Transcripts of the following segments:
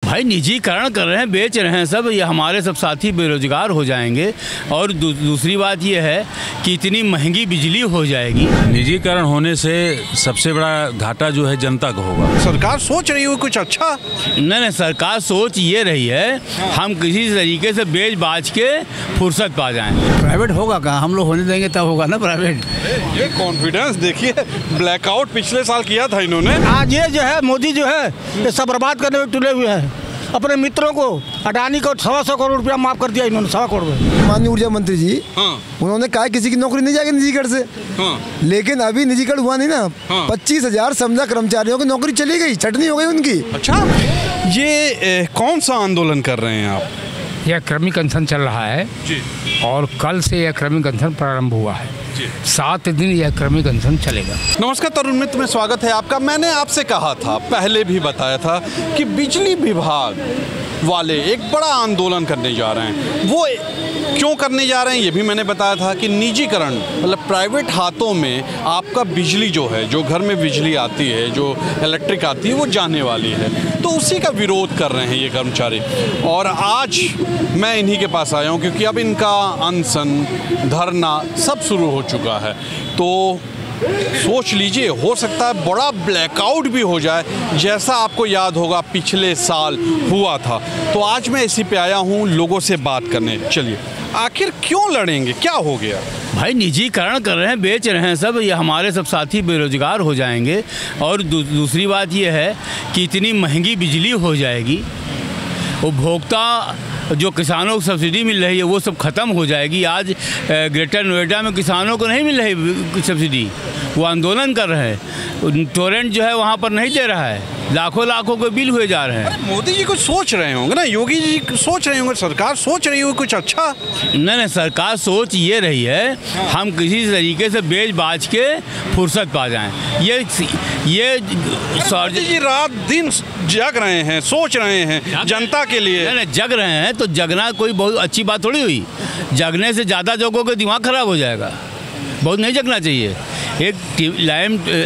भाई निजीकरण कर रहे हैं, बेच रहे हैं सब, ये हमारे सब साथी बेरोजगार हो जाएंगे। और दूसरी बात ये है कि इतनी महंगी बिजली हो जाएगी। निजीकरण होने से सबसे बड़ा घाटा जो है जनता को होगा। सरकार सोच रही है कुछ अच्छा? नहीं, सरकार सोच ये रही है हम किसी तरीके से बेच बाच के फुर्सत पा जाएं। प्राइवेट होगा कहाँ, हम लोग होने देंगे तब होगा ना प्राइवेट। ये कॉन्फिडेंस देखिए, ब्लैकआउट पिछले साल किया था इन्होंने। आज ये जो है मोदी जो है ये सब बर्बाद करने में तुले हुए हैं। अपने मित्रों को, अडानी को 125 करोड़ रुपया माफ कर दिया इन्होंने, 125 करोड़। माननीय ऊर्जा मंत्री जी उन्होंने कहा किसी की नौकरी नहीं जाएगी निजीकरण से, लेकिन अभी निजीकरण हुआ नहीं ना। 25,000 समझा कर्मचारियों की नौकरी चली गई, छटनी हो गई उनकी। अच्छा, ये कौन सा आंदोलन कर रहे हैं आप? यह क्रमिक अनशन चल रहा है जी। और कल से यह क्रमिक अनशन प्रारंभ हुआ है। 7 दिन यह क्रमिक अनशन चलेगा। नमस्कार तरुण मित्र में स्वागत है आपका। मैंने आपसे कहा था, पहले भी बताया था कि बिजली विभाग वाले एक बड़ा आंदोलन करने जा रहे हैं। वो क्यों करने जा रहे हैं ये भी मैंने बताया था कि निजीकरण मतलब प्राइवेट हाथों में आपका बिजली जो है, जो घर में बिजली आती है, जो इलेक्ट्रिक आती है, वो जाने वाली है। तो उसी का विरोध कर रहे हैं ये कर्मचारी। और आज मैं इन्हीं के पास आया हूँ क्योंकि अब इनका अनशन, धरना सब शुरू हो चुका है। तो सोच लीजिए, हो सकता है बड़ा ब्लैकआउट भी हो जाए, जैसा आपको याद होगा पिछले साल हुआ था। तो आज मैं इसी पे आया हूँ लोगों से बात करने। चलिए, आखिर क्यों लड़ेंगे, क्या हो गया? भाई निजीकरण कर रहे हैं, बेच रहे हैं सब, ये हमारे सब साथी बेरोजगार हो जाएंगे। और दूसरी बात ये है कि इतनी महंगी बिजली हो जाएगी, उपभोक्ता जो किसानों को सब्सिडी मिल रही है वो सब ख़त्म हो जाएगी। आज ग्रेटर नोएडा में किसानों को नहीं मिल रही सब्सिडी, वो आंदोलन कर रहे हैं। टोरेंट जो है वहाँ पर नहीं दे रहा है, लाखों के बिल हुए जा रहे हैं। मोदी जी कुछ सोच रहे होंगे ना, योगी जी सोच रहे होंगे, सरकार सोच रही होगी कुछ अच्छा? नहीं, सरकार सोच ये रही है हम किसी तरीके से बेच बाच के फुर्सत पा जाएं। ये जी रात दिन जग रहे हैं, सोच रहे हैं जनता के लिए। नहीं, जग रहे हैं तो जगना कोई बहुत अच्छी बात थोड़ी हुई। जगने से ज़्यादा लोगों का दिमाग खराब हो जाएगा, बहुत नहीं जगना चाहिए।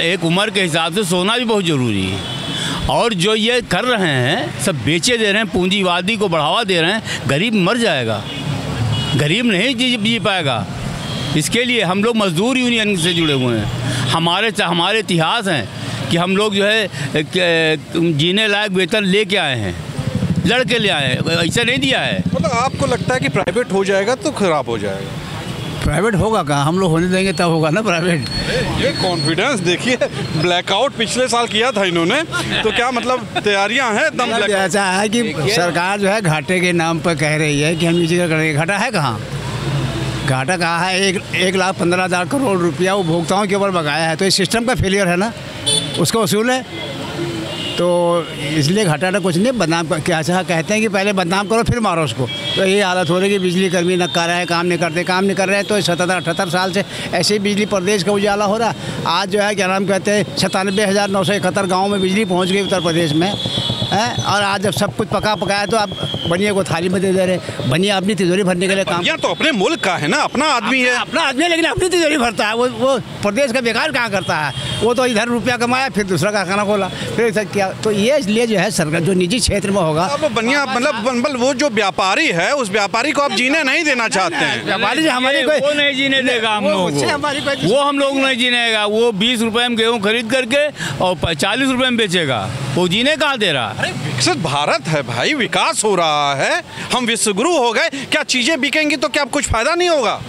एक उम्र के हिसाब से सोना भी बहुत ज़रूरी है। और जो ये कर रहे हैं सब बेचे दे रहे हैं, पूंजीवादी को बढ़ावा दे रहे हैं, गरीब मर जाएगा, गरीब नहीं जी पाएगा। इसके लिए हम लोग मजदूर यूनियन से जुड़े हुए हैं। हमारे इतिहास हैं कि हम लोग जो है जीने लायक वेतन लेके आए हैं, लड़के ले आए हैं, ऐसा नहीं दिया है। मतलब आपको लगता है कि प्राइवेट हो जाएगा तो खराब हो जाएगा? प्राइवेट होगा कहाँ, हम लोग होने देंगे तब होगा ना प्राइवेट। ये कॉन्फिडेंस देखिए, ब्लैकआउट पिछले साल किया था इन्होंने। तो क्या मतलब तैयारियां हैं दम? ऐसा है कि सरकार जो है घाटे के नाम पर कह रही है कि हम निजीकरण करेंगे। घाटा है कहाँ, घाटा कहाँ है? 1,15,000 करोड़ रुपया उपभोक्ताओं के ऊपर बकाया है। तो इस सिस्टम का फेलियर है ना, उसका वसूल है। तो इसलिए घाटा ना कुछ नहीं, बदनाम क्या कहते हैं कि पहले बदनाम करो फिर मारो उसको। तो ये हालत हो रही है कि बिजली कर्मी न कर रहे हैं, काम नहीं कर रहे हैं। तो 77-78 साल से ऐसे ही बिजली प्रदेश का उजाला हो रहा। आज जो है क्या नाम कहते हैं 97,971 गाँव में बिजली पहुँच गई उत्तर प्रदेश में है। और आज जब सब कुछ पकाया तो आप बनिए को थाली में दे दे रहे। बनिए अपनी तिजोरी भरने के लिए काम, या तो अपने मुल्क का है ना, अपना आदमी है, अपना आदमी है, लेकिन अपनी तिजोरी भरता है। वो प्रदेश का बेकार कहाँ करता है? वो तो इधर रुपया कमाया, फिर दूसरा कारखाना खोला, फिर ऐसा किया। तो ये इसलिए जो है सरकार जो निजी क्षेत्र में होगा, अब बनिया मतलब वो जो व्यापारी है, उस व्यापारी को आप जीने नहीं देना चाहते हैं। व्यापारी हमारी वो नहीं जीने देगा हम लोगों को, वो हम लोग नहीं जीने देगा। वो 20 रुपए में गेहूँ खरीद करके और 40 रुपए में बेचेगा, वो जीने कहाँ दे रहा? अरे विकसित भारत है भाई, विकास हो रहा है, हम विश्वगुरु हो गए। क्या चीजें बिकेंगी तो क्या कुछ फायदा नहीं होगा?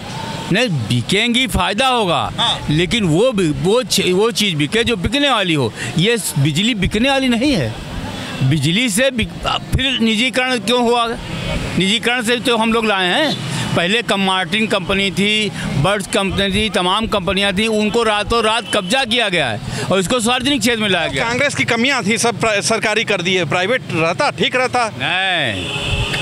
नहीं, बिकेंगी, फायदा होगा। हाँ। लेकिन वो चीज़ बिके जो बिकने वाली हो। ये बिजली बिकने वाली नहीं है। बिजली से फिर निजीकरण क्यों हुआ? निजीकरण से तो हम लोग लाए हैं। पहले मार्टिन कंपनी थी, बर्ड्स कंपनी थी, तमाम कंपनियां थी, उनको रातों रात कब्जा किया गया है और इसको सार्वजनिक क्षेत्र में लाया गया। कांग्रेस की कमियां थी, सब सरकारी कर दी है। प्राइवेट रहता ठीक रहता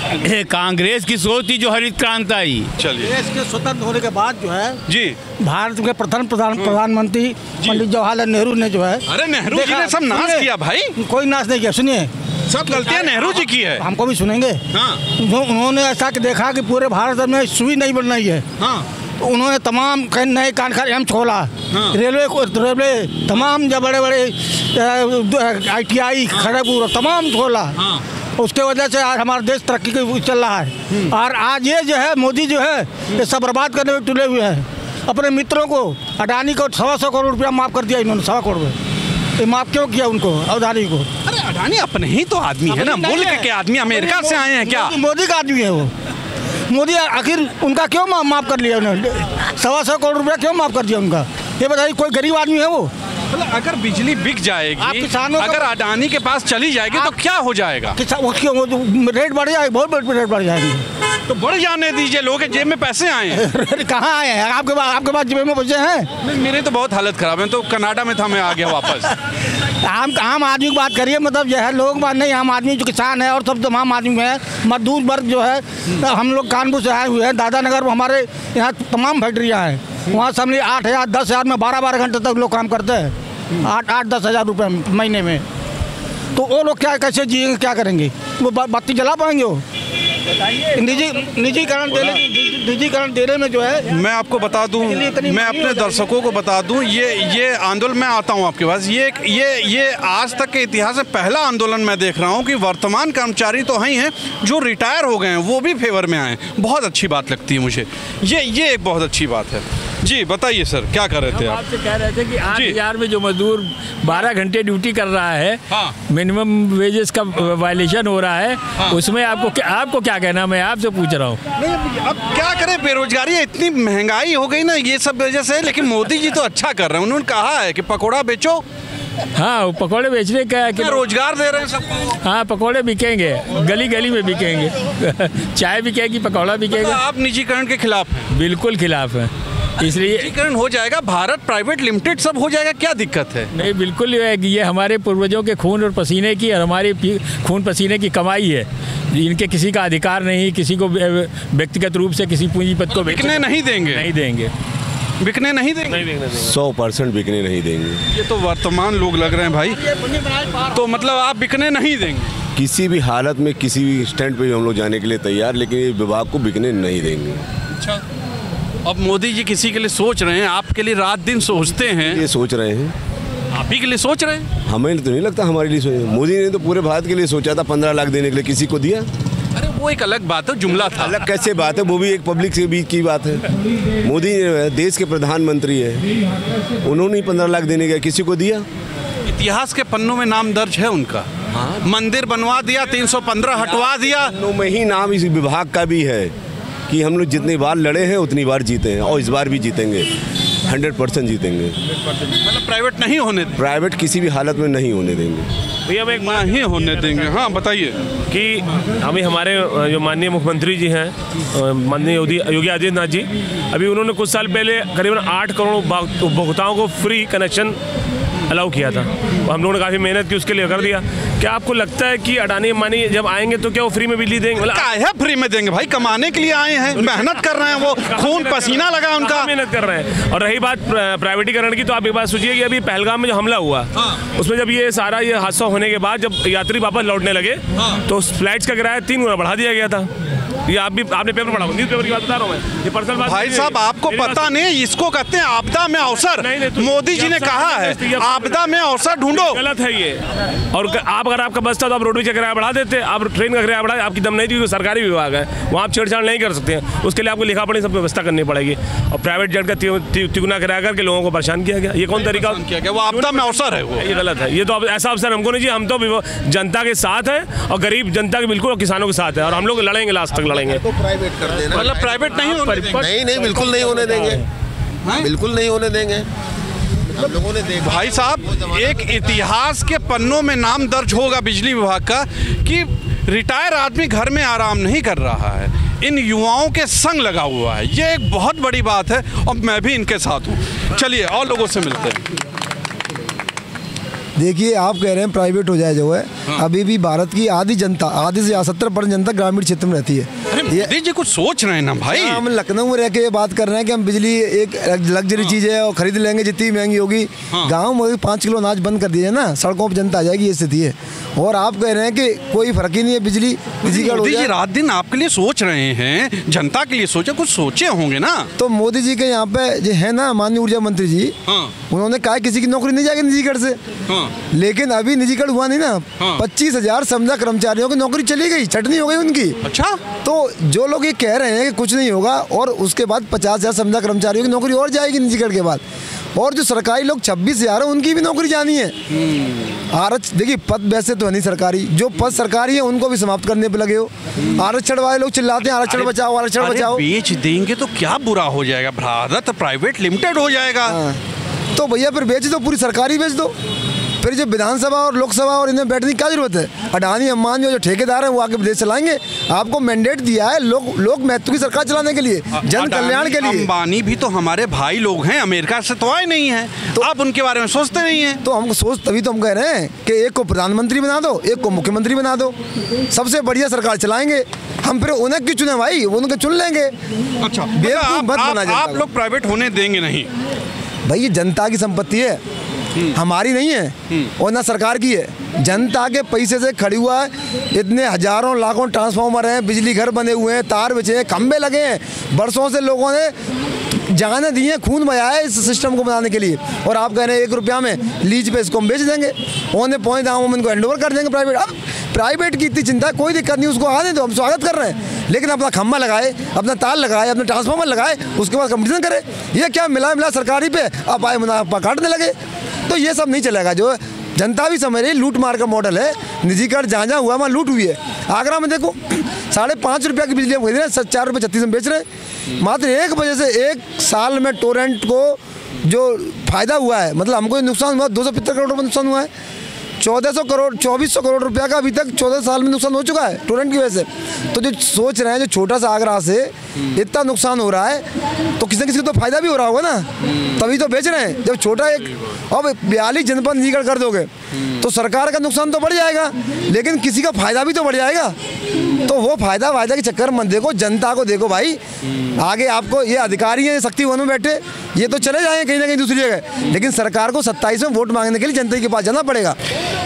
नहीं, कांग्रेस की सोच थी जो हरित क्रांति आई। चलिए, देश के स्वतंत्र होने के बाद जो है जी भारत के प्रथम प्रधानमंत्री पंडित जवाहरलाल नेहरू ने जो है, अरे नेहरू जी ने सब नाश किया भाई। कोई नाश नहीं किया, सुनिए, सब गलतियां नेहरू जी की है। हमको भी सुनेंगे। हाँ। उन्होंने ऐसा कि देखा कि पूरे भारत में सुई नहीं बन रही है। हाँ। तो उन्होंने तमाम नए कारखाने एम्स खोला। हाँ। रेलवे तमाम जो बड़े ITI खड़गपुर तमाम खोला। हाँ। उसके वजह से आज हमारा देश तरक्की के चल रहा है। और आज ये जो है मोदी जो है ये सब बर्बाद करने में तुले हुए हैं। अपने मित्रों को अडानी को 125 करोड़ रुपया माफ़ कर दिया इन्होंने, 125 करोड़ रुपये। ये माफ़ क्यों किया उनको, अडानी को? अरे अडानी अपने ही तो आदमी है ना, मुल्क के आदमी, अमेरिका से आए हैं क्या? मोदी का आदमी है वो। मोदी आखिर उनका क्यों माफ़ कर लिया उन्होंने? 125 करोड़ रुपया क्यों माफ़ कर दिया उनका? ये बताइए, कोई गरीब आदमी है वो? मतलब अगर बिजली बिक जाएगी, अगर अडानी के पास चली जाएगी तो क्या हो जाएगा? रेट बढ़ जाएगी, बहुत रेट बढ़ जाएगी। तो बढ़ जाने दीजिए, लोगों के जेब में पैसे आए हैं। कहाँ आए हैं? आपके पास जेब में पैसे हैं? नहीं, मेरे तो बहुत हालत खराब है, तो कनाडा में था, मैं आ गया वापस। आम आदमी की बात करिए, मतलब जो है लोग बात नहीं, आम आदमी जो किसान है और सब तमाम आदमी है, मजदूर वर्ग जो है, हम लोग कानपुर से आए हुए हैं, दादानगर में हमारे यहाँ तमाम फैक्ट्रियाँ हैं, वहाँ समझिए 8,000 10,000 में 12-12 घंटे तक लोग काम करते हैं, 8-10 हज़ार रुपये महीने में। तो वो लोग क्या कैसे जिएंगे, क्या करेंगे? वो बत्ती जला पाएंगे? वो निजीकरण देने में जो है, मैं आपको बता दूं, मैं अपने दर्शकों को बता दूं, ये आंदोलन, मैं आता हूं आपके पास, ये आज तक के इतिहास में पहला आंदोलन मैं देख रहा हूं कि वर्तमान कर्मचारी तो ही हैं, जो रिटायर हो गए हैं वो भी फेवर में आए। बहुत अच्छी बात लगती है मुझे, ये एक बहुत अच्छी बात है। जी बताइए सर, क्या कर रहे थे आप? आपसे कह रहे थे कि 8,000 में जो मजदूर 12 घंटे ड्यूटी कर रहा है, मिनिमम वेजेस का वायलेशन हो रहा है, उसमें आपको क्या कहना, मैं आपसे पूछ रहा हूँ। अब क्या करें, बेरोजगारी इतनी महंगाई हो गई ना, ये सब वजह से। लेकिन मोदी जी तो अच्छा कर रहे हैं, उन्होंने कहा है कि पकौड़ा बेचो। हाँ, पकौड़े बेचने का है कि रोजगार दे रहे हैं सबको। हाँ, पकौड़े बिकेंगे, गली गली में बिकेंगे। चाय बिकेगी, पकौड़ा बिकेगा। आप निजीकरण के खिलाफ हैं? बिल्कुल खिलाफ है, इसलिए निजीकरण हो जाएगा, भारत प्राइवेट लिमिटेड सब हो जाएगा, क्या दिक्कत है? नहीं, बिल्कुल ये हमारे पूर्वजों के खून और पसीने की और हमारी खून पसीने की कमाई है। इनके किसी का अधिकार नहीं, किसी को व्यक्तिगत रूप से किसी पूंजीपति को बिकने नहीं देंगे। नहीं देंगे, बिकने नहीं देंगे, 100% बिकने नहीं देंगे। ये तो वर्तमान लोग लग रहे हैं भाई, तो मतलब आप बिकने नहीं देंगे? किसी भी हालत में किसी भी स्टैंड पे हम लोग जाने के लिए तैयार, लेकिन ये विभाग को बिकने नहीं देंगे। अच्छा, अब मोदी जी किसी के लिए सोच रहे हैं, आपके लिए रात दिन सोचते हैं? ये सोच रहे हैं, आप ही के लिए सोच रहे हैं? हमें तो नहीं लगता हमारे लिए सोचे। मोदी ने तो पूरे भारत के लिए सोचा था, 15 लाख देने के लिए, किसी को दिया? अरे वो एक अलग बात है, जुमला था। अलग कैसे बात है, वो भी एक पब्लिक से बीच की बात है। मोदी देश के प्रधानमंत्री है, उन्होंने 15 लाख देने का किसी को दिया? इतिहास के पन्नों में नाम दर्ज है उनका। मंदिर बनवा दिया, 315 हटवा दिया। में ही नाम इस विभाग का भी है कि हम लोग जितनी बार लड़े हैं उतनी बार जीते हैं, और इस बार भी जीतेंगे, 100% जीतेंगे। मतलब प्राइवेट नहीं होने देंगे? प्राइवेट किसी भी हालत में नहीं होने देंगे भैया, मैं नहीं होने देंगे। हाँ बताइए। कि अभी हमारे जो माननीय मुख्यमंत्री जी हैं, माननीय योगी आदित्यनाथ जी, अभी उन्होंने कुछ साल पहले करीबन 8 करोड़ उपभोक्ताओं को फ्री कनेक्शन अलाउ किया था। हम लोगों ने काफ़ी मेहनत की, उसके लिए कर दिया। क्या आपको लगता है कि अडानी अंबानी जब आएंगे तो क्या वो फ्री में बिजली देंगे? मतलब क्या है फ्री में देंगे भाई, कमाने के लिए आए हैं, मेहनत कर रहे हैं, वो खून पसीना लगा उनका, मेहनत कर रहे हैं। और रही बात प्राइवेटीकरण की, तो आप एक बात सोचिए कि अभी पहलगाम में जो हमला हुआ, उसमें जब ये सारा ये हादसा होने के बाद जब यात्री वापस लौटने लगे, तो फ्लाइट्स का किराया 3 गुना बढ़ा दिया गया था। ये आपने पेपर पढ़ा, न्यूज़ पेपर की बात बता रहा हूँ मैं, ये पर्सनल बात। भाई साहब, आपको पता नहीं, इसको कहते हैं आपदा में अवसर। मोदी जी ने कहा है आपदा में अवसर ढूंढो। गलत है ये। और आप अगर आपका बस था तो आप रोडवेज का किराया बढ़ा देते, आप ट्रेन का किराया बढ़ा, आपकी दम नहीं थी, सरकारी विभाग है, वहाँ आप छेड़छाड़ नहीं कर सकते हैं। उसके लिए आपको लिखा पढ़ी सब व्यवस्था करनी पड़ेगी। और प्राइवेट जेट का तिगुना किराया करके लोगों को परेशान किया गया, ये कौन तरीका किया गया? वो आपदा में अवसर है, वो ये गलत है। ये तो ऐसा अवसर हमको नहीं चाहिए। हम तो जनता के साथ हैं, और गरीब जनता के बिल्कुल, और किसानों के साथ है, और हम लोग लड़ेंगे, लास्ट तक लड़ेंगे। कर देना, मतलब प्राइवेट नहीं बिल्कुल नहीं होने देंगे, बिल्कुल नहीं होने देंगे। हम लोगों ने देखा भाई साहब, एक इतिहास के पन्नों में नाम दर्ज होगा बिजली विभाग का कि रिटायर आदमी घर में आराम नहीं कर रहा है, इन युवाओं के संग लगा हुआ है। ये एक बहुत बड़ी बात है, और मैं भी इनके साथ हूँ। चलिए और लोगों से मिलते हैं। देखिए, आप कह रहे हैं प्राइवेट हो जाए, जो है अभी भी भारत की आधी जनता, आधी से 70% जनता ग्रामीण क्षेत्र में रहती है। अरे मोदी जी कुछ सोच रहे हैं ना भाई। हम लखनऊ में रह के ये बात कर रहे हैं कि हम बिजली एक लग्जरी चीज़ है और खरीद लेंगे जितनी महंगी होगी। गाँव में 5 किलो अनाज बंद कर दिए ना, सड़कों पर जनता आ जाएगी, ये स्थिति है। और आप कह रहे हैं कि कोई फर्क ही नहीं है, बिजली मोदी जी रात दिन आपके लिए सोच रहे हैं, जनता के लिए सोचे, कुछ सोचे होंगे ना। तो मोदी जी के यहाँ पे जो है ना माननीय ऊर्जा मंत्री जी, उन्होंने कहा किसी की नौकरी नहीं जाएगी निजीकरण से। लेकिन अभी निजीकरण हुआ नहीं ना। 25,000 समझा कर्मचारियों की नौकरी चली गई, छटनी हो गई उनकी। अच्छा, तो जो लोग ये कह रहे हैं कि कुछ नहीं होगा, और उसके बाद 50,000 समझा कर्मचारियों की नौकरी और जाएगी निजीकरण के बाद। और जो सरकारी लोग 26,000 है उनकी भी नौकरी जानी है। आरक्षण देखिए, पद वैसे तो नहीं सरकारी, जो पद सरकारी है उनको भी समाप्त करने पे लगे हो। आरक्षण वाले लोग चिल्लाते हैं आरक्षण बचाओ, आरक्षण बचाओ। बेच देंगे तो क्या बुरा हो जाएगा, भारत प्राइवेट लिमिटेड हो जाएगा। तो भैया फिर बेच दो, पूरी सरकारी बेच दो। फिर जो विधानसभा और लोकसभा और इनमें बैठने की क्या जरूरत है। अडानी अंबानी जो ठेकेदार हैं वो आके देश चलाएंगे। आपको मैंडेट दिया है लोक महत्व की सरकार चलाने के लिए, जन कल्याण के लिए। अंबानी भी तो हमारे भाई लोग हैं, अमेरिका से तो आए नहीं है, तो आप उनके बारे में सोचते नहीं हैं। तो हमको तभी तो हम कह रहे हैं कि एक को प्रधानमंत्री बना दो, एक को मुख्यमंत्री बना दो, सबसे बढ़िया सरकार चलाएंगे हम। फिर उन्हें क्यों चुने भाई, उनके चुन लेंगे। अच्छा, आप लोग प्राइवेट होने देंगे नहीं भाई? ये जनता की संपत्ति है, हमारी नहीं है और ना सरकार की है। जनता के पैसे से खड़ी हुआ है। इतने हजारों लाखों ट्रांसफार्मर हैं, बिजली घर बने हुए हैं, तार बिछे हैं, खंबे लगे हैं। बरसों से लोगों ने जाने दी हैं, खून बहाया है इस सिस्टम को बनाने के लिए। और आप कह रहे हैं 1 रुपया में लीज पे इसको हम बेच देंगे, औने पौने दामों में इनको हैंडओवर कर देंगे प्राइवेट। अब प्राइवेट की इतनी चिंता, कोई दिक्कत नहीं, उसको आने दो, हम स्वागत कर रहे हैं। लेकिन अपना खम्मा लगाए, अपना तार लगाए, अपना ट्रांसफार्मर लगाए, उसके बाद कंपटीशन करे। ये क्या मिला सरकारी पे अब आए मुनाफा काटने लगे। तो ये सब नहीं चलेगा। जो जनता भी समझ रही, लूट मार का मॉडल है। निजीकरण जहाँ हुआ वहाँ लूट हुई है। आगरा में देखो 5.5 रुपया की बिजली हम खरीद रहे हैं, 4 रुपये 36 में बेच रहे हैं। मात्र 1 वजह से 1 साल में टोरेंट को जो फायदा हुआ है, मतलब हमको नुकसान हुआ 275 करोड़ रुपये नुकसान हुआ है। 2400 करोड़ रुपया का अभी तक 14 साल में नुकसान हो चुका है टोरेंट की वजह से। तो जो सोच रहे हैं, जो छोटा सा आगरा से इतना नुकसान हो रहा है, तो किसी न किसी को तो फायदा भी हो रहा होगा ना, तभी तो बेच रहे हैं। जब छोटा एक अब 42 जनपद निजीकरण कर दोगे तो सरकार का नुकसान तो बढ़ जाएगा, लेकिन किसी का फायदा भी तो बढ़ जाएगा। तो वो फायदा के चक्कर मत देखो, जनता को देखो भाई। आगे आपको ये अधिकारी हैं शक्ति वन में बैठे, ये तो चले जाएंगे कहीं ना कहीं दूसरी जगह, लेकिन सरकार को 27 में वोट मांगने के लिए जनता के पास जाना पड़ेगा।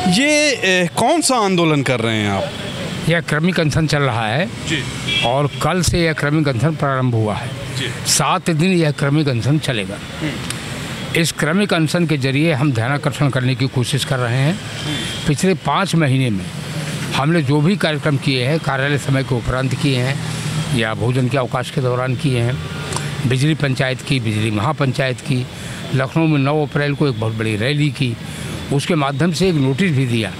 ये कौन सा आंदोलन कर रहे हैं आप? यह क्रमिक अनशन चल रहा है जी। और कल से यह क्रमिक अनशन प्रारंभ हुआ है जी। 7 दिन यह क्रमिक अनशन चलेगा। इस क्रमिक अनशन के जरिए हम ध्यानाकर्षण करने की कोशिश कर रहे हैं। पिछले 5 महीने में हमने जो भी कार्यक्रम किए हैं, कार्यालय समय के उपरांत किए हैं या भोजन के अवकाश के दौरान किए हैं, बिजली पंचायत की, बिजली महापंचायत की, लखनऊ में 9 अप्रैल को एक बहुत बड़ी रैली की, उसके माध्यम से एक नोटिस भी दिया,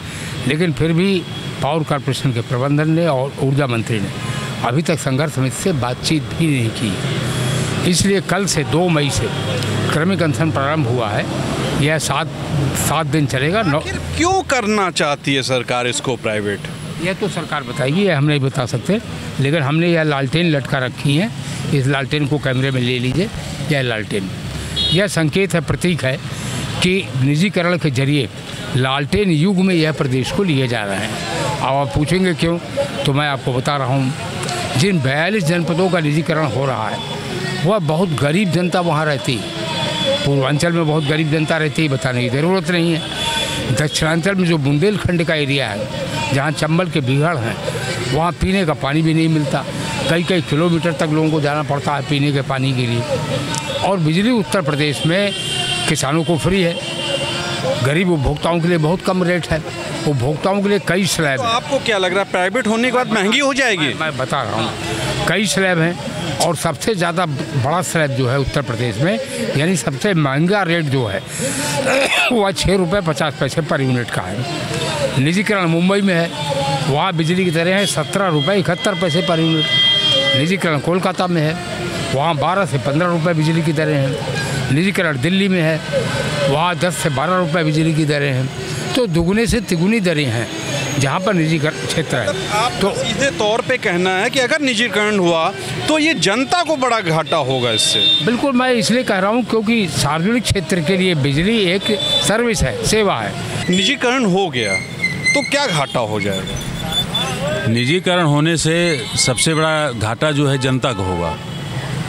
लेकिन फिर भी पावर कॉरपोरेशन के प्रबंधन ने और ऊर्जा मंत्री ने अभी तक संघर्ष समिति से बातचीत भी नहीं की। इसलिए कल से 2 मई से क्रमिक अनशन प्रारंभ हुआ है। यह 7 दिन चलेगा। क्यों करना चाहती है सरकार इसको प्राइवेट? यह तो सरकार बताएगी, यह हम नहीं बता सकते, लेकिन हमने यह लालटेन लटका रखी है। इस लालटेन को कैमरे में ले लीजिए। यह लालटेन, यह संकेत है, प्रतीक है कि निजीकरण के जरिए लालटेन युग में यह प्रदेश को लिए जा रहे हैं। अब आप पूछेंगे क्यों, तो मैं आपको बता रहा हूँ। जिन 42 जनपदों का निजीकरण हो रहा है, वह बहुत गरीब जनता वहाँ रहती है। पूर्वांचल में बहुत गरीब जनता रहती है, बताने की ज़रूरत नहीं है। दक्षिणांचल में जो बुंदेलखंड का एरिया है, जहाँ चंबल के बिगड़ हैं, वहाँ पीने का पानी भी नहीं मिलता। कई किलोमीटर तक लोगों को जाना पड़ता है पीने के पानी के लिए। और बिजली उत्तर प्रदेश में किसानों को फ्री है, गरीब उपभोक्ताओं के लिए बहुत कम रेट है, उपभोक्ताओं के लिए कई स्लैब। तो आपको क्या लग रहा है, प्राइवेट होने के बाद महंगी हो जाएगी? मैं बता रहा हूँ, कई स्लैब हैं और सबसे ज़्यादा बड़ा स्लैब जो है उत्तर प्रदेश में, यानी सबसे महंगा रेट जो है वह 6 रुपये 50 पैसे पर यूनिट का है। निजीकरण मुंबई में है, वहाँ बिजली की दरें हैं 17 रुपये 71 पैसे पर यूनिट। निजीकरण कोलकाता में है, वहाँ 12 से 15 रुपये बिजली की दरें हैं। निजीकरण दिल्ली में है, वहाँ 10 से 12 रुपये बिजली की दरें हैं। तो दुगुने से तिगुनी दरें हैं जहाँ पर निजीकरण क्षेत्र है। तो सीधे तौर पे कहना है कि अगर निजीकरण हुआ तो ये जनता को बड़ा घाटा होगा इससे? बिल्कुल, मैं इसलिए कह रहा हूँ क्योंकि सार्वजनिक क्षेत्र के लिए बिजली एक सर्विस है, सेवा है। निजीकरण हो गया तो क्या घाटा हो जाएगा? निजीकरण होने से सबसे बड़ा घाटा जो है जनता को होगा।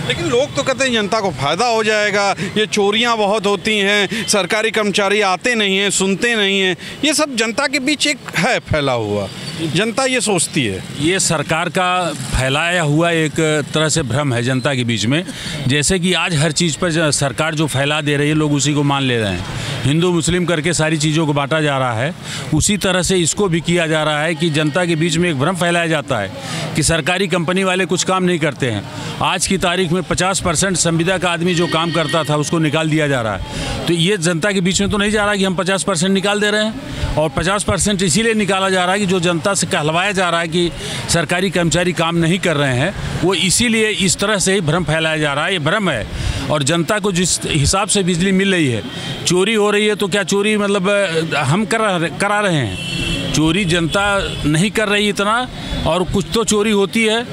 लेकिन लोग तो कहते हैं जनता को फ़ायदा हो जाएगा, ये चोरियां बहुत होती हैं, सरकारी कर्मचारी आते नहीं हैं, सुनते नहीं हैं, ये सब जनता के बीच एक है फैला हुआ, जनता ये सोचती है। ये सरकार का फैलाया हुआ एक तरह से भ्रम है जनता के बीच में। जैसे कि आज हर चीज़ पर सरकार जो फैला दे रही है लोग उसी को मान ले रहे हैं, हिंदू मुस्लिम करके सारी चीज़ों को बांटा जा रहा है। उसी तरह से इसको भी किया जा रहा है कि जनता के बीच में एक भ्रम फैलाया जाता है कि सरकारी कंपनी वाले कुछ काम नहीं करते हैं। आज की तारीख में 50% संविदा का आदमी जो काम करता था उसको निकाल दिया जा रहा है। तो ये जनता के बीच में तो नहीं जा रहा कि हम 50% निकाल दे रहे हैं, और 50% इसीलिए निकाला जा रहा है कि जो जनता से कहलवाया जा रहा है कि सरकारी कर्मचारी काम नहीं कर रहे हैं, वो इसीलिए इस तरह से ही भ्रम फैलाया जा रहा है। ये भ्रम है। और जनता को जिस हिसाब से बिजली मिल रही है, चोरी हो रही है तो क्या चोरी मतलब हम करा रहे हैं? चोरी जनता नहीं कर रही इतना, और कुछ तो चोरी होती है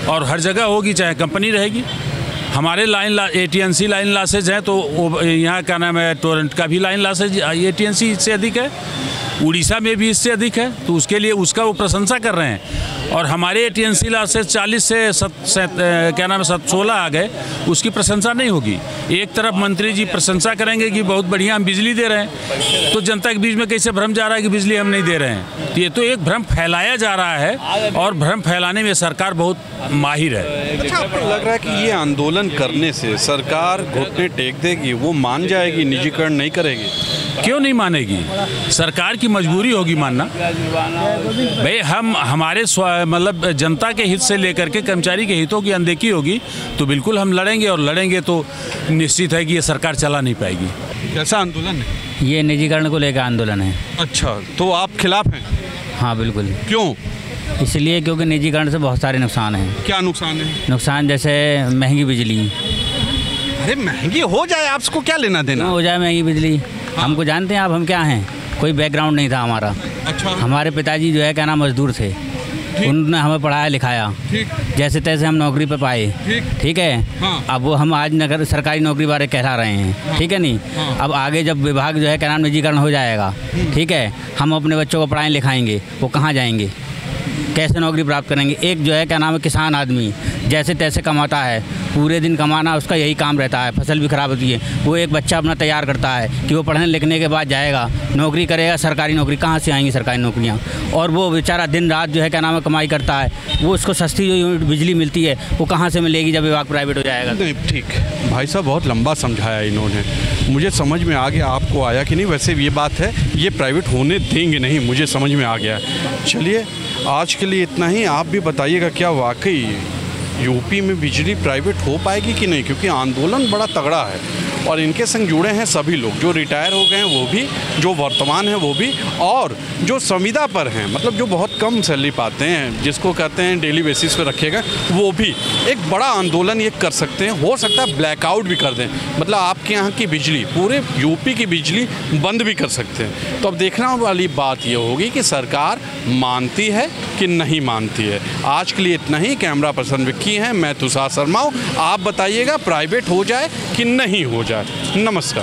और हर जगह होगी, चाहे कंपनी रहेगी। हमारे AT&C लाइन लॉसेज हैं तो यहाँ क्या नाम है, टोरेंट का भी लाइन लॉसेज AT&C इससे अधिक है, उड़ीसा में भी इससे अधिक है, तो उसके लिए उसका वो प्रशंसा कर रहे हैं। और हमारे AT&C लॉसेज 40 से 16 आ गए, उसकी प्रशंसा नहीं होगी। एक तरफ मंत्री जी प्रशंसा करेंगे कि बहुत बढ़िया हम बिजली दे रहे हैं, तो जनता के बीच में कैसे भ्रम जा रहा है कि बिजली हम नहीं दे रहे हैं? तो ये तो एक भ्रम फैलाया जा रहा है, और भ्रम फैलाने में सरकार बहुत माहिर है। अच्छा, आपको लग रहा है कि ये आंदोलन करने से सरकार घुटने टेक देगी, वो मान जाएगी, निजीकरण नहीं करेगी? क्यों नहीं मानेगी? सरकार की मजबूरी होगी मानना। भाई हमारे मतलब जनता के हित से लेकर के कर्मचारी के हितों की अनदेखी होगी तो बिल्कुल हम लड़ेंगे, और लड़ेंगे तो निश्चित है कि ये सरकार चला नहीं पाएगी। कैसा आंदोलन है? ये निजीकरण को लेकर आंदोलन है। अच्छा, तो आप खिलाफ हैं? हाँ बिल्कुल। क्यों? इसलिए क्योंकि निजीकरण से बहुत सारे नुकसान हैं। क्या नुकसान है? नुकसान जैसे महंगी बिजली। अरे महंगी हो जाए, आपको क्या लेना देना? हो जाए महंगी बिजली, हमको जानते हैं आप, हम क्या हैं, कोई बैकग्राउंड नहीं था हमारा। अच्छा। हमारे पिताजी जो है क्या नाम मजदूर थे, उन्होंने हमें पढ़ाया लिखाया, जैसे तैसे हम नौकरी पे पाए, ठीक है। हाँ। अब वो हम आज नगर सरकारी नौकरी बारे कहला रहे हैं। हाँ। ठीक है नहीं। हाँ। अब आगे जब विभाग जो है क्या नाम निजीकरण हो जाएगा, ठीक है, हम अपने बच्चों को पढ़ाएं लिखाएंगे, वो कहाँ जाएंगे, कैसे नौकरी प्राप्त करेंगे? एक जो है क्या नाम है किसान आदमी जैसे तैसे कमाता है, पूरे दिन कमाना उसका यही काम रहता है, फसल भी ख़राब होती है। वो एक बच्चा अपना तैयार करता है कि वो पढ़ने लिखने के बाद जाएगा नौकरी करेगा, सरकारी नौकरी कहाँ से आएंगी सरकारी नौकरियाँ? और वो बेचारा दिन रात जो है क्या नाम है कमाई करता है, वो उसको सस्ती जो यूनिट बिजली मिलती है वो कहाँ से मिलेगी जब विभाग प्राइवेट हो जाएगा? नहीं, ठीक, भाई साहब बहुत लंबा समझाया इन्होंने, मुझे समझ में आ गया। आपको आया कि नहीं? वैसे ये बात है, ये प्राइवेट होने देंगे नहीं, मुझे समझ में आ गया। चलिए, आज के लिए इतना ही। आप भी बताइएगा क्या वाकई यूपी में बिजली प्राइवेट हो पाएगी कि नहीं, क्योंकि आंदोलन बड़ा तगड़ा है और इनके संग जुड़े हैं सभी लोग, जो रिटायर हो गए हैं वो भी, जो वर्तमान है वो भी, और जो संविदा पर हैं, मतलब जो बहुत कम सैलरी पाते हैं, जिसको कहते हैं डेली बेसिस पे रखेगा, वो भी एक बड़ा आंदोलन ये कर सकते हैं। हो सकता है ब्लैकआउट भी कर दें, मतलब आपके यहाँ की बिजली, पूरे यूपी की बिजली बंद भी कर सकते हैं। तो अब देखना वाली बात ये होगी कि सरकार मानती है कि नहीं मानती है। आज के लिए इतना ही। कैमरा पर्सन विक्की हैं, मैं तुषार शर्मा हूँ। आप बताइएगा प्राइवेट हो जाए कि नहीं हो जाए। नमस्कार।